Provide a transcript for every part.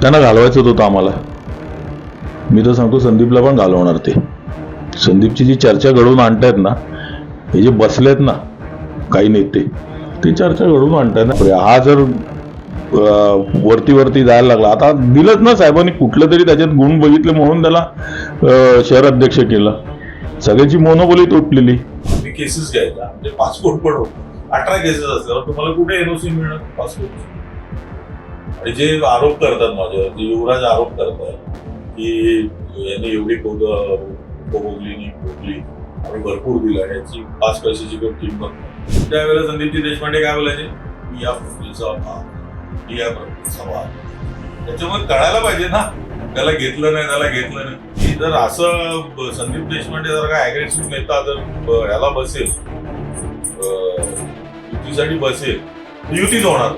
त्यांना घालवायचं होतं आम्हाला. मी तर सांगतो संदीपला पण घालवणार ते. संदीपची जी चर्चा घडवून आणतायत ना, हे जे बसलेत ना काही नेते, ते चर्चा घडवून आणतायत ना. हा जर वरती जायला लागला, आता दिलंच ना साहेबांनी, कुठलं तरी त्याच्यात गुण बघितले म्हणून त्याला शहर अध्यक्ष केलं. सगळ्याची मोनोपोली तुटलेली. केसेस घ्यायचा म्हणजे पासपोर्ट पण होतो. 18 केसेस असल्यावर तुम्हाला कुठे एनओसी मिळणार पासपोर्ट? आणि जे आरोप करतात माझ्यावर, जे युवराज आरोप करतात की यांनी एवढी भोगली आम्ही भरपूर दिला, याची 5 पैशाची काही किंमत नाही. त्यावेळेला संदीपजी देशपांडे काय बोलायचे, या फुगलीचा भाग, या सवाल. त्याच्यामुळे कळायला पाहिजे ना, त्याला घेतलं नाही. जर असं संदीप देशपांडे जर का अग्रेसिव्ह नेता जर याला बसेल, युतीसाठी बसेल, युतीच होणार.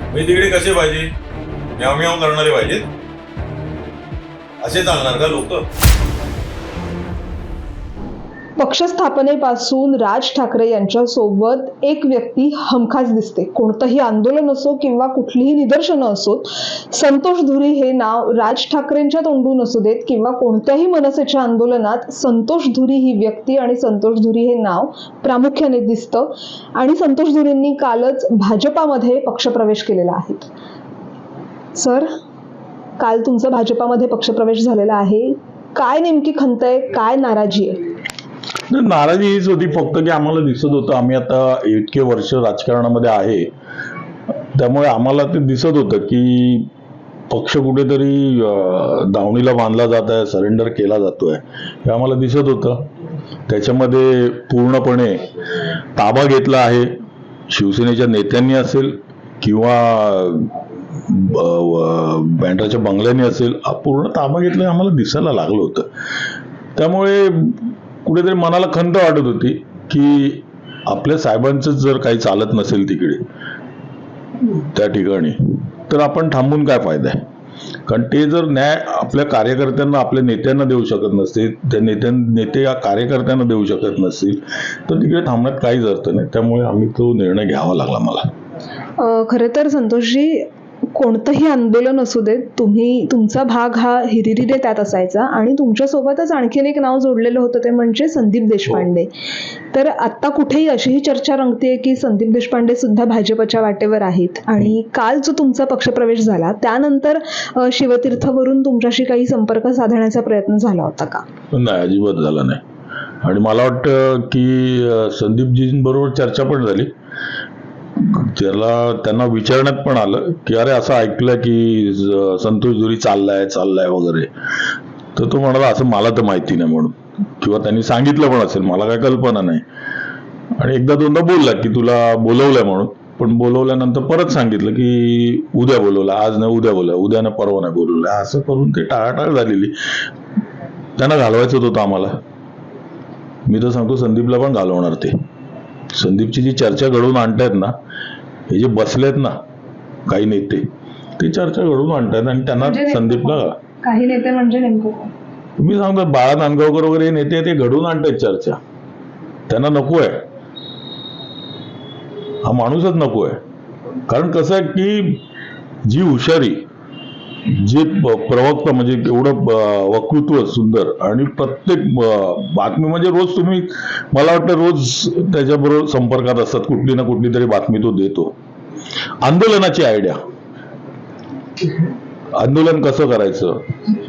म्हणजे तिकडे कसे पाहिजे, म्याव करणारे पाहिजेत. असे चालणार का लोक? पक्षस्थापनेपासून राज ठाकरे यांच्यासोबत एक व्यक्ती हमखास दिसते. कोणतंही आंदोलन असो किंवा कुठलीही निदर्शनं असोत, संतोष धुरी हे नाव राज ठाकरेंच्या तोंडून असू देत किंवा कोणत्याही मनसेच्या आंदोलनात संतोष धुरी ही व्यक्ती आणि संतोष धुरी हे नाव प्रामुख्याने दिसतं. आणि संतोष धुरींनी कालच भाजपामध्ये पक्षप्रवेश केलेला आहे. सर, काल तुमचा भाजपामध्ये पक्षप्रवेश झालेला आहे. काय नेमकी खंत आहे, काय नाराजी आहे? नाराजी हीच होती फक्त की आम्हाला दिसत होतं, आम्ही आता इतके वर्ष राजकारणामध्ये आहे, त्यामुळे आम्हाला ते दिसत होतं की पक्ष कुठेतरी दावणीला बांधला जात आहे, सरेंडर केला जातोय, हे आम्हाला दिसत होतं. त्याच्यामध्ये पूर्णपणे ताबा घेतला आहे शिवसेनेच्या नेत्यांनी असेल किंवा बँड्राच्या बंगल्यांनी असेल, पूर्ण ताबा घेतला आम्हाला दिसायला लागलं होतं. त्यामुळे कुठेतरी मनाला खंत वाटत होती की आपल्या साहेबांचं जर काही चालत नसेल तिकडे त्या ठिकाणी, तर आपण थांबून काय फायदा आहे. कारण ते जर न्याय आपल्या कार्यकर्त्यांना, आपल्या नेत्यांना देऊ शकत नसतील, त्या नेते या कार्यकर्त्यांना देऊ शकत नसतील, तर तिकडे थांबण्यात काहीच अर्थ नाही. त्यामुळे आम्ही तो निर्णय घ्यावा लागला मला. खरं तर संतोषजी, कोणतंही आंदोलन असू देत, तुमचा भाग हा हिरिरीने त्यात असायचा आणि तुमच्यासोबतच आणखीन एक नाव जोडलेलं होतं, ते म्हणजे संदीप देशपांडे. तर आता कुठेही अशीही चर्चा रंगतेय की संदीप देशपांडे सुद्धा भाजपच्या वाटेवर आहेत. आणि काल जो तुमचा पक्षप्रवेश झाला त्यानंतर शिवतीर्थवरून तुमच्याशी काही संपर्क साधण्याचा प्रयत्न झाला होता का? नाही, अजिबात झाला नाही. आणि मला वाटतं की संदीपजींबरोबर चर्चा पण झाली. त्यांना विचारण्यात पण आलं की अरे असं ऐकलं की संतोष धुरी चाललाय वगैरे, तर तो म्हणाला असं मला तर माहिती नाही म्हणून, किंवा त्यांनी सांगितलं पण असेल, मला काय कल्पना नाही. आणि एकदा दोनदा बोलला की तुला बोलवलंय म्हणून, पण बोलवल्यानंतर परत सांगितलं की उद्या बोलवलं, आज नाही उद्या बोलवलं, उद्या नाही परवा नाही बोलवलं. असं करून ते टाळाटाळ झालेली. त्यांना घालवायचं होतं आम्हाला. मी तर सांगतो संदीपला पण घालवणार ते. संदीपची जी चर्चा घडवून आणतायत ना, हे जे बसलेत ना काही नेते, ते चर्चा घडवून आणतायत. आणि त्यांना संदीपला, काही नेते म्हणजे नेमकं तुम्ही सांगता बाळा नांदगावकर वगैरे हे नेते ते घडवून आणतायत चर्चा. त्यांना नको आहे, हा माणूसच नको आहे. कारण कसं आहे की जी हुशारी, जे प्रवक्ता, म्हणजे एवढं वक्तृत्व सुंदर, आणि प्रत्येक बातमी म्हणजे रोज तुम्ही, मला वाटतं रोज त्याच्याबरोबर संपर्कात असतात, कुठली ना कुठली तरी बातमी तो देतो. आंदोलनाची आयडिया, आंदोलन कसं करायचं,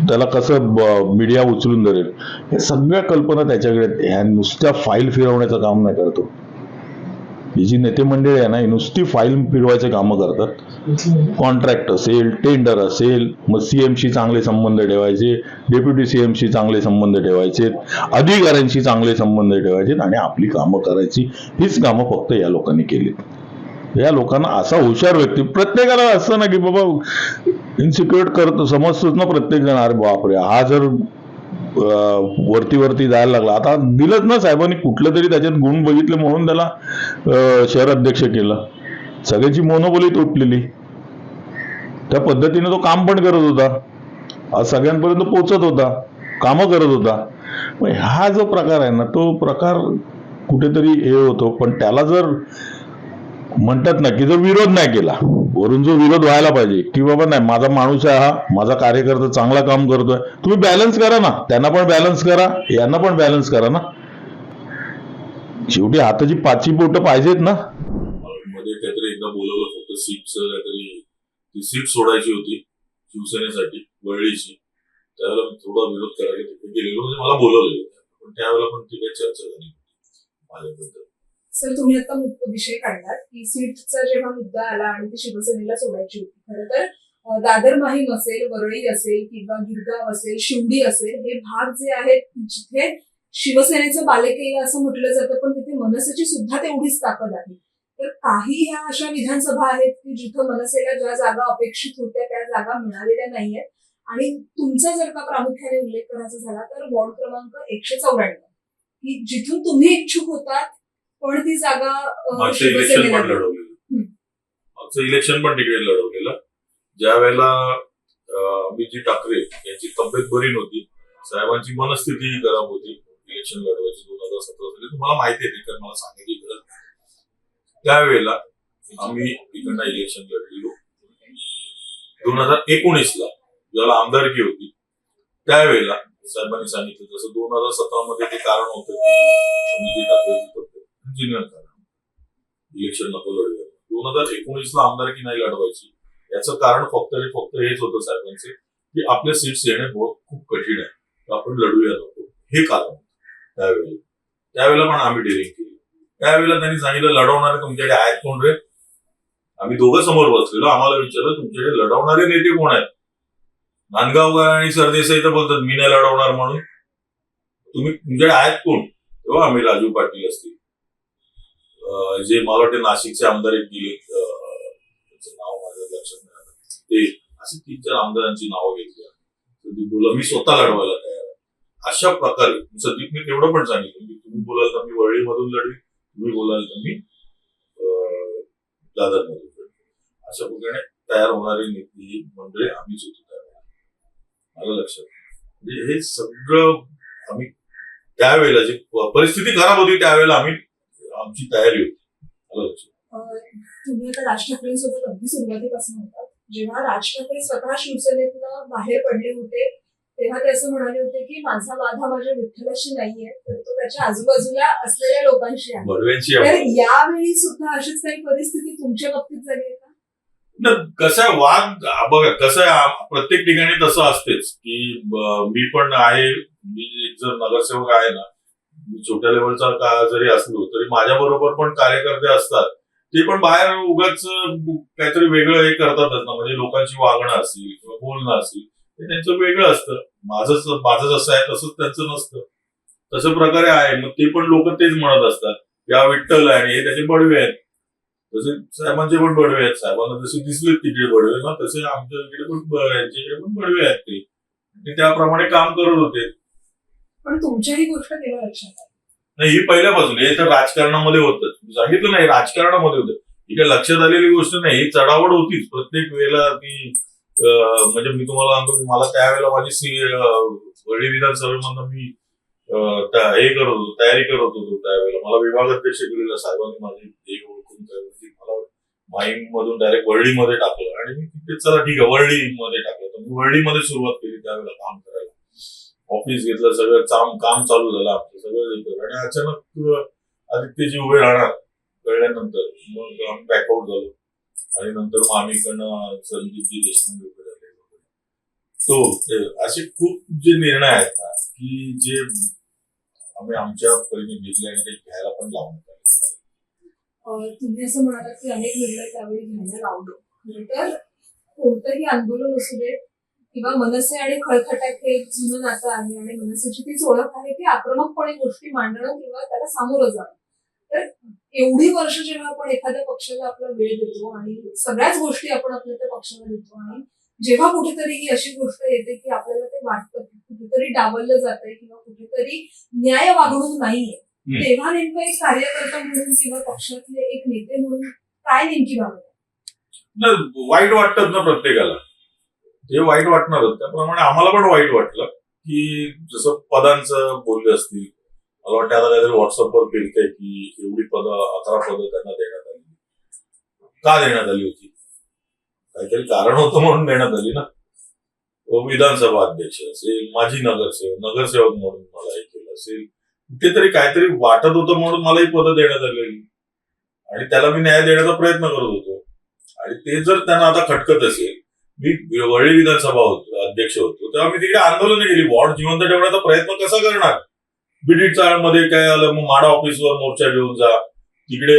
त्याला कसं मीडिया उचलून धरेल, हे सगळ्या कल्पना त्याच्याकडे. ह्या नुसत्या फाईल फिरवण्याचं काम नाही करतो. ही जी नेते मंडळी आहे ना, ही नुसती फाईल फिरवायचे कामं करतात. कॉन्ट्रॅक्ट असेल, टेंडर असेल, मग सीएमशी चांगले संबंध ठेवायचे, डेप्युटी सीएमशी चांगले संबंध ठेवायचे, अधिकाऱ्यांशी चांगले संबंध ठेवायचे, आणि आपली कामं करायची. हीच कामं फक्त या लोकांनी केली. या लोकांना असा हुशार व्यक्ती, प्रत्येकाला असतं ना की बाबा इन्सिक्युअर करतो, समजतोच ना प्रत्येक जण, अरे बापरे हा जर वरती जायला लागला, आता दिलंच ना साहेबांनी, कुठलं तरी त्याच्यात गुण बघितले म्हणून त्याला शहर अध्यक्ष केलं. सगळ्याची मोनोपोली तुटलेली. त्या पद्धतीने तो काम पण करत होता, आज सगळ्यांपर्यंत पोहोचत होता, कामं करत होता. मग हा जो प्रकार आहे ना, तो प्रकार कुठेतरी हे होतो. पण त्याला जर म्हणतात ना की जो विरोध नाही केला, वरून जो विरोध व्हायला पाहिजे की बाबा नाही माझा माणूस आहे हा, माझा कार्यकर्ता चांगला काम करतोय, तुम्ही बॅलन्स करा ना, त्यांना पण बॅलन्स करा, यांना पण बॅलन्स करा ना. शेवटी हाताची पाचही बोटं पाहिजेत ना. मध्ये काहीतरी एकदा बोलवलं फक्त सीटचं काहीतरी, ती सीट सोडायची होती शिवसेनेसाठी वरळीची, त्यावेळेला मी थोडा विरोध करायला तिथे गेलेलो, म्हणजे मला बोलवलेलं, पण त्यावेळेला पण ती काही चर्चा झाली माझ्याबद्दल. सर, तुम्ही आता विषय काढलात की सीटचा जेव्हा मुद्दा आला आणि ती शिवसेनेला सोडायची होती, खरं तर दादर माहीम असेल, वरळी असेल किंवा गिरगाव असेल, शिवडी असेल, हे भाग जे आहेत जिथे शिवसेनेचं बालेकिल्ला असं म्हटलं जातं, पण तिथे मनसेची सुद्धा तेवढीच ताकद आहे. तर काही ह्या अशा विधानसभा आहेत की जिथं मनसेला ज्या जागा अपेक्षित होत्या त्या जागा मिळालेल्या नाहीयेत. आणि तुमचा जर का प्रामुख्याने उल्लेख करायचा झाला तर वॉर्ड क्रमांक 194 की जिथून तुम्ही इच्छुक होतात, पण ती जागा मागचं इलेक्शन पण लढवलेलं, मागचं इलेक्शन पण तिकडे लढवलेलं, ज्या वेळेला अभिजित ठाकरे यांची तब्येत बरी नव्हती, साहेबांची मनस्थिती खराब होती इलेक्शन लढवायची 2017 साली, तुम्हाला माहिती आहे कारण मला सांगायची गरज नाही. त्यावेळेला आम्ही इकडनं इलेक्शन लढलेलो. 2019ला ज्याला आमदारकी होती त्यावेळेला साहेबांनी सांगितलं, जसं 2017 मध्ये ते कारण होतं की अभिजित ठाकरेची तब्येत इंजिनियर कारण इलेक्शन नको लढवायला, 2019ला आमदारकी नाही लढवायची, याचं कारण फक्त हेच होतं साहेबांचे की आपले सीट्स येणे खूप कठीण आहे, आपण लढूया नको, हे कारण त्यावेळेला पण आम्ही डेअरिंग केली. त्यावेळेला त्यांनी सांगितलं लढवणारे तुमच्याकडे आहेत कोण रे? आम्ही दोघं समोर बसलेलो, आम्हाला विचारलं तुमच्याकडे लढवणारे नेते कोण आहेत? नांदगावकर आणि सरदेसाई तर बोलतात मी नाही लढवणार म्हणून, तुमच्याकडे आहेत कोण? तेव्हा आम्ही राजू पाटील असतील, जे मला वाटते नाशिकचे आमदार एक गेले, त्याचं नाव माझ्या लक्षात नाही आलं, ते असे 3-4 आमदारांची नावं घेतली, बोला मी स्वतः लढवायला तयार आहे. अशा प्रकारे सदीपने तेवढं पण सांगितलं की तुम्ही बोलाल तर मी वरळीमधून लढवी, तुम्ही बोलाल तर मी दादरमधून लढवी. अशा प्रकारे तयार होणारी नेते मंडळी आम्हीच होतो त्यावेळेला, मला लक्षात. म्हणजे हे सगळं आम्ही त्यावेळेला जी परिस्थिती खराब होती त्यावेळेला आमची तयारी होती, मला लक्षात. तुम्ही आता राज ठाकरेंसोबत अगदी सुरुवातीपासून होतात. जेव्हा राज ठाकरे स्वतः शिवसेनेतनं बाहेर पडले होते तेव्हा ते असं म्हणाले होते की माझा वाद हा माझ्या विठ्ठलाशी नाहीये, तर तो त्याच्या आजूबाजूला असलेल्या लोकांशी आहे. तर यावेळी सुद्धा अशीच काही परिस्थिती तुमच्या बाबतीत झाली आहे का? कसं आहे वाद, बघा कसं आहे प्रत्येक ठिकाणी तसं असतेच की मी पण आहे, मी एक जर नगरसेवक आहे ना, मी छोट्या लेवलचा जरी असलो तरी माझ्या बरोबर पण कार्यकर्ते असतात, ते पण बाहेर उगाच काहीतरी वेगळं हे करतातच ना, म्हणजे लोकांची वागणं असेल किंवा बोलणं असेल ते त्यांचं वेगळं असतं, माझं जसं आहे तसंच त्यांचं नसतं, तशा प्रकारे आहे. मग ते पण लोक तेच म्हणत असतात या विठ्ठल आहे हे त्याचे बडवे आहेत, तसे साहेबांचे पण बडवे आहेत, साहेबांना जसे दिसले तिकडे बडवे ना तसे आमच्या इकडे पण यांच्याकडे पण बडवे आहेत, ते त्याप्रमाणे काम करत होते. पण तुमच्या ही गोष्ट केव्हा लक्षात आली? नाही, ही पहिल्यापासून, हे तर राजकारणामध्ये होतं, सांगितलं नाही राजकारणामध्ये होतं, ही काही लक्षात आलेली गोष्ट नाही, ही चढावड होतीच प्रत्येक वेळेला ती. म्हणजे मी तुम्हाला सांगतो की मला त्यावेळेला माझी वरळी विधानसभेमधून मी हे करत होतो, तयारी करत होतो, त्यावेळेला मला विभागाध्यक्ष केलेलं साहेबांनी माझी हे ओळखून मला माहीम मधून डायरेक्ट वरळीमध्ये टाकलं आणि मी तिथे चला ठीक आहे वरळीमध्ये टाकलं, तर मी वरळीमध्ये सुरुवात केली त्यावेळेला काम करायला, ऑफिस घेतलं, सगळं काम चालू झालं आमचं सगळं. आणि अचानक आदित्यजी उभे राहणार कळल्यानंतर मग आम्ही बॅकआउट झालो आणि नंतर मग आम्ही इकडनं संदीपजी देशपांडे उभे झाले. तो असे खूप जे निर्णय आहेत ना की जे आम्ही आमच्या परीने घेतले आणि ते घ्यायला पण लावण्यात आले. तुम्ही असं म्हणालात की अनेक निर्णय त्यावेळी घ्यायला लावलो. खरं तर कोणतंही आंदोलन असू दे किंवा मनसे आणि खळखटाक हे एक जुनं नातं आहे आणि मनसेची तीच ओळख आहे की आक्रमकपणे गोष्टी मांडणं किंवा त्याला सामोरं जाणं. तर एवढी वर्ष जेव्हा आपण एखाद्या पक्षाला आपला वेळ देतो आणि सगळ्याच गोष्टी आपण आपल्या त्या पक्षाला देतो आणि जेव्हा कुठेतरी ही अशी गोष्ट येते की आपल्याला ते वाटतं की कुठेतरी डावललं जातंय किंवा कुठेतरी न्याय वागणूक नाहीये, तेव्हा नेमकं एक कार्यकर्ता म्हणून किंवा पक्षातले एक नेते म्हणून काय नेमकी भावना? वाईट वाटतात ना प्रत्येकाला, जे वाईट वाटणारच, त्याप्रमाणे आम्हाला पण वाईट वाटलं की जसं पदांचं बोलले असतील, मला वाटतं आता काहीतरी व्हॉट्सअपवर केलंय की एवढी 11 पदं त्यांना देण्यात आली, का देण्यात आली होती? काहीतरी कारण होतं म्हणून देण्यात आली ना. विधानसभा अध्यक्ष असेल, माजी नगरसेवक म्हणून मला हे केलं असेल, कुठेतरी काहीतरी वाटत होतं म्हणून मला ही पदं देण्यात आलेली आणि त्याला मी न्याय देण्याचा प्रयत्न करत होतो. आणि ते जर त्यांना आता खटकत असेल, मी वरळी विधानसभा अध्यक्ष होतो तेव्हा मी तिकडे आंदोलन केली. वॉर्ड जिवंत ठेवण्याचा प्रयत्न कसा करणार? बीडीड चाळमध्ये काय आलं, मग माडा ऑफिसवर मोर्चा घेऊन जा, तिकडे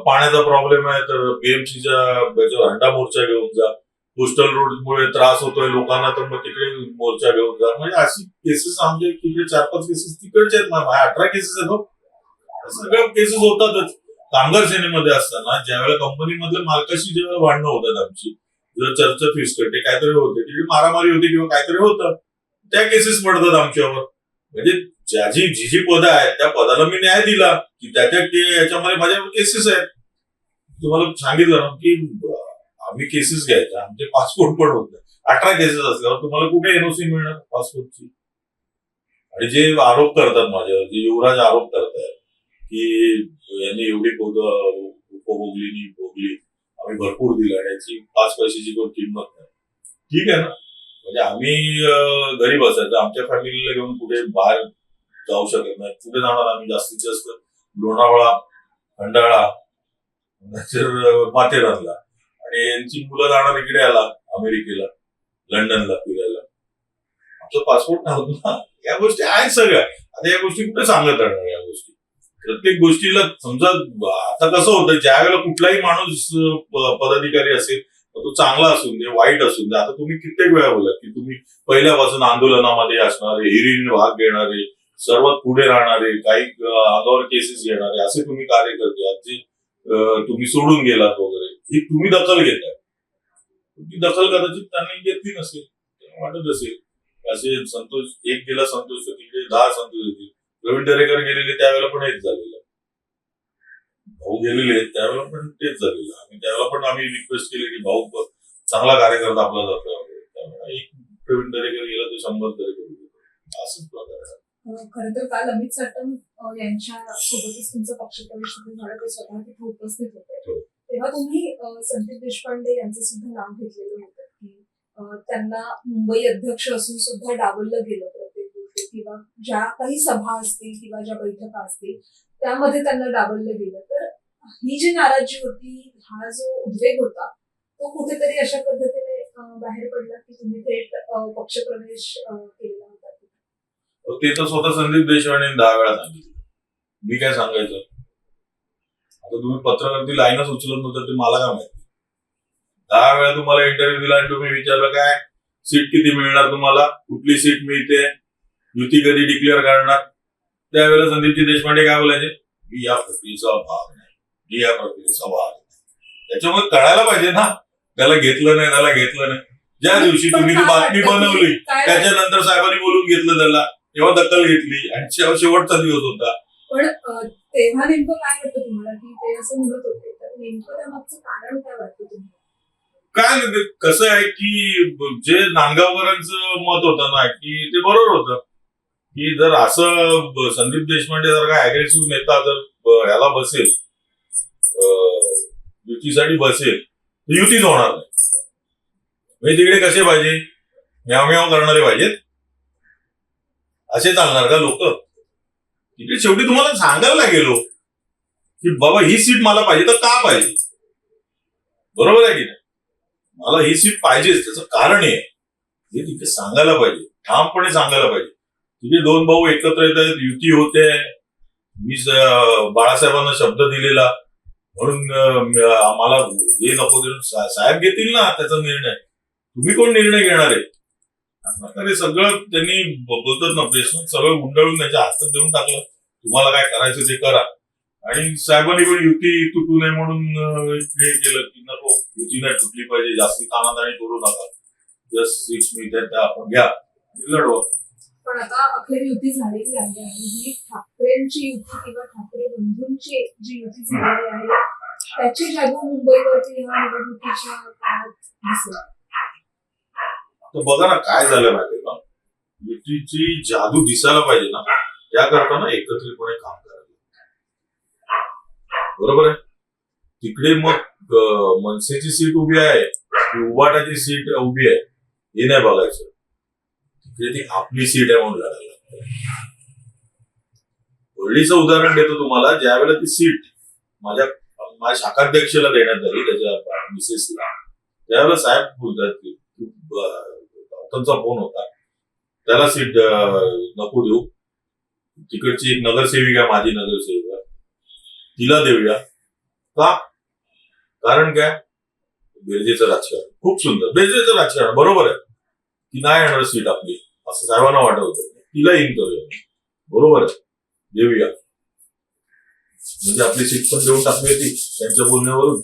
पाण्याचा प्रॉब्लेम आहे तर बीएमसीच्या हंडा मोर्चा घेऊन जा, कोस्टल रोड मुळे त्रास होतोय लोकांना तर मग तिकडे मोर्चा घेऊन जा. म्हणजे अशी केसेस आमच्या तिकडे 4-5 केसेस तिकडचे आहेत ना. 18 केसेस आहेत. सगळ्या केसेस होतातच. कामगार सेनेमध्ये असताना ज्यावेळेला कंपनीमधल्या मालकाशी जेव्हा भांडणं होतात आमची, जर चर्चा फिसकटे काहीतरी होते, तिकडे मारामारी होते किंवा काहीतरी होतं, त्या केसेस पडतात आमच्यावर. म्हणजे जी पदं आहेत त्या पदाला मी न्याय दिला की याच्यामध्ये माझ्यावर केसेस आहेत. तुम्हाला सांगितलं ना की आम्ही केसेस घ्यायचा, आमचे पासपोर्ट पण होते. 18 केसेस असल्यावर तुम्हाला कुठे एनओसी मिळणार पासपोर्टची? आणि जे आरोप करतात माझ्यावर, जे युवराज आरोप करतायत की यांनी एवढी उपभोगली भोगली, आम्ही भरपूर दिलं आणि याची 5 पैशाची कोण किंमत नाही. ठीक आहे ना. म्हणजे आम्ही गरीब असायचं, आमच्या फॅमिलीला घेऊन कुठे बाहेर जाऊ शकत नाही. कुठे जाणार आम्ही? जास्तीत जास्त लोणावळा, खंडाळा, माथेरानला. आणि यांची मुलं जाणार इकडे आला अमेरिकेला, लंडनला फिरायला. आमचं पासपोर्ट नव्हतं ना. या गोष्टी आहेत सगळ्या. आता या गोष्टी कुठे सांगत राहणार? या गोष्टी प्रत्येक गोष्टीला समजा आता कसं होतं, ज्या वेळेला कुठलाही माणूस पदाधिकारी असेल तो चांगला असून दे वाईट असून दे. आता तुम्ही कित्येक वेळा बोलला की तुम्ही पहिल्यापासून आंदोलनामध्ये असणारे, हिरीन भाग घेणारे, सर्वात पुढे राहणारे, काही अंगावर केसेस घेणारे असे तुम्ही कार्यकर्ते आज जे तुम्ही सोडून गेलात वगैरे, ही तुम्ही दखल घेताय. तुमची दखल कदाचित त्यांनी घेतली नसेल, वाटत असेल. असे संतोष एक गेला संतोष तर तिकडे 10 संतोष येतील. प्रवीण दरेकर गेलेले त्यावेळेला पण हेच झालेलं, भाऊ गेलेले त्यावेळेला पण तेच झालेलं. आणि त्यावेळेला पण आम्ही रिक्वेस्ट केली की भाऊ चांगला कार्यकर्ता आपला जातोय वगैरे. त्यामुळे एक प्रवीण दरेकर गेला तर 100 दरेकर गेले. असंच प्रकार आहे. खरं तर काल अमित साटम यांच्या सोबतच तुमचं पक्षप्रवेश झालं, ते स्वतः तिथे उपस्थित होते. तेव्हा तुम्ही संदीप देशपांडे यांचं सुद्धा नाव घेतलेलं होतं की त्यांना मुंबई अध्यक्ष असून सुद्धा डावललं गेलं प्रत्येक गोष्टी, किंवा ज्या काही सभा असतील किंवा ज्या बैठका असतील त्यामध्ये त्यांना डावललं गेलं. तर ही जी नाराजी होती, हा जो उद्वेग होता, तो कुठेतरी अशा पद्धतीने बाहेर पडला की तुम्ही थेट पक्षप्रवेश केलेला होता. ते तर स्वतः संदीप देशपांडेंनी 10 वेळा सांगितलं. मी काय सांगायचं? आता तुम्ही पत्रकारांची लाईनच उचलत नव्हतं ते मला काय माहिती. 10 वेळा तुम्हाला इंटरव्ह्यू दिला आणि तुम्ही विचारलं काय सीट किती मिळणार तुम्हाला, कुठली सीट मिळते, युती कधी डिक्लेअर करणार, त्यावेळेला संदीपजी देशपांडे काय बोलायचे? मी या प्रक्रियेचा भाग नाही, मी या प्रक्रियेचा भाग नाही. त्याच्यामुळे कळायला पाहिजे ना, त्याला घेतलं नाही, त्याला घेतलं नाही. ज्या दिवशी तुम्ही ती बातमी बनवली त्याच्यानंतर साहेबांनी बोलून घेतलं त्याला, तेव्हा दखल घेतली आणि शेवटचा दिवस होता. पण तेव्हा नेमकं काय वाटतं तुम्हाला की ते असं म्हणत होते, तर नेमकं त्यामागचं कारण काय वाटतं तुम्हाला? काय कसं आहे की जे नांदगावकरांचं मत होतं ना की ते बरोबर होतं की जर असं संदीप देशपांडे सारखा अग्रेसिव्ह नेता जर ह्याला बसेल, युतीसाठी बसेल तर युतीच होणार नाही. म्हणजे तिकडे कसे पाहिजे, म्याव म्याव करणारे पाहिजेत, असे चालणार का लोक? तिकडे शेवटी तुम्हाला सांगायला गेलो की बाबा ही सीट मला पाहिजे तर का पाहिजे, बरोबर आहे की नाही? मला ही सीट पाहिजेच, त्याचं कारण आहे हे तिथे सांगायला पाहिजे, ठामपणे सांगायला पाहिजे. तिथे 2 भाऊ एकत्र येत आहेत, युती होते, मी बाळासाहेबांना शब्द दिलेला म्हणून आम्हाला हे नको देऊन साहेब घेतील ना त्याचा निर्णय, तुम्ही कोण निर्णय घेणार आहे? प्रकारे सगळं त्यांनी बोलतात ना बेसमेंट सगळं गुंडाळून त्याच्या हातात देऊन टाकलं, तुम्हाला काय करायचं ते करा. आणि साहेबांनी पण युती तुटू नये म्हणून हे केलं की नको, युती नाही तुटली पाहिजे, जास्ती ताणाताणी करू नका, जस्ट सीट्स मिळतात त्या आपण घ्या लढवा. पण आता अखेर युती झालेली आहे आणि ही ठाकरेंची युती किंवा ठाकरे बंधूंची जी युती झालेली आहे त्याची जादू मुंबईवरती या निवडणुकीच्या काळात दिसेल. तर बघा ना काय झालं माहितीये का, युतीची जादू दिसायला पाहिजे ना, त्याकरता ना एकत्रितपणे काम करायला, बरोबर आहे? तिकडे मग मनसेची सीट उभी आहे की उबाटाची सीट उभी आहे हे नाही बघायचं. तिकडे ती आपली सीट आहे म्हणून लढायला लागतं. वरळीचं उदाहरण देतो तुम्हाला. ज्या वेळेला ती सीट माझ्या शाखाध्यक्षाला देण्यात आली, त्याच्या मिसेसला, त्यावेळेला साहेब बोलतात की त्यांचा फोन होता, त्याला सीट नको देऊ, तिकडची एक नगरसेविका, माझी नगरसेविका, तिला देऊया. का? कारण काय? बेरजेचं राजकारण. खूप सुंदर बेरजेचं राजकारण. बरोबर आहे की नाही येणार सीट आपली असं साहेबांना वाटत होतं, तिला इन करूया. बरोबर आहे, देऊया. म्हणजे आपली सीट पण देऊन टाकली होती त्यांच्या बोलण्यावरून.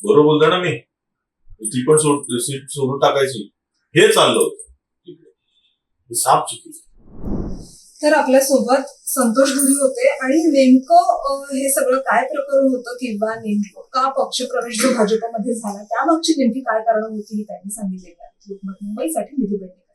बरोबर बोलता ना मी? ती पण सीट सोडून टाकायची हे चाललं होतं. साफ चुकीचं. तर आपल्या सोबत संतोष धुरी होते आणि नेमकं हे सगळं काय प्रकरण होतं किंवा नेमकं का पक्षप्रवेश जो भाजपमध्ये झाला त्यामागची नेमकी काय कारण होती ही त्यांनी सांगितलेली आहे. लोकमत मुंबईसाठी निधी बेटे.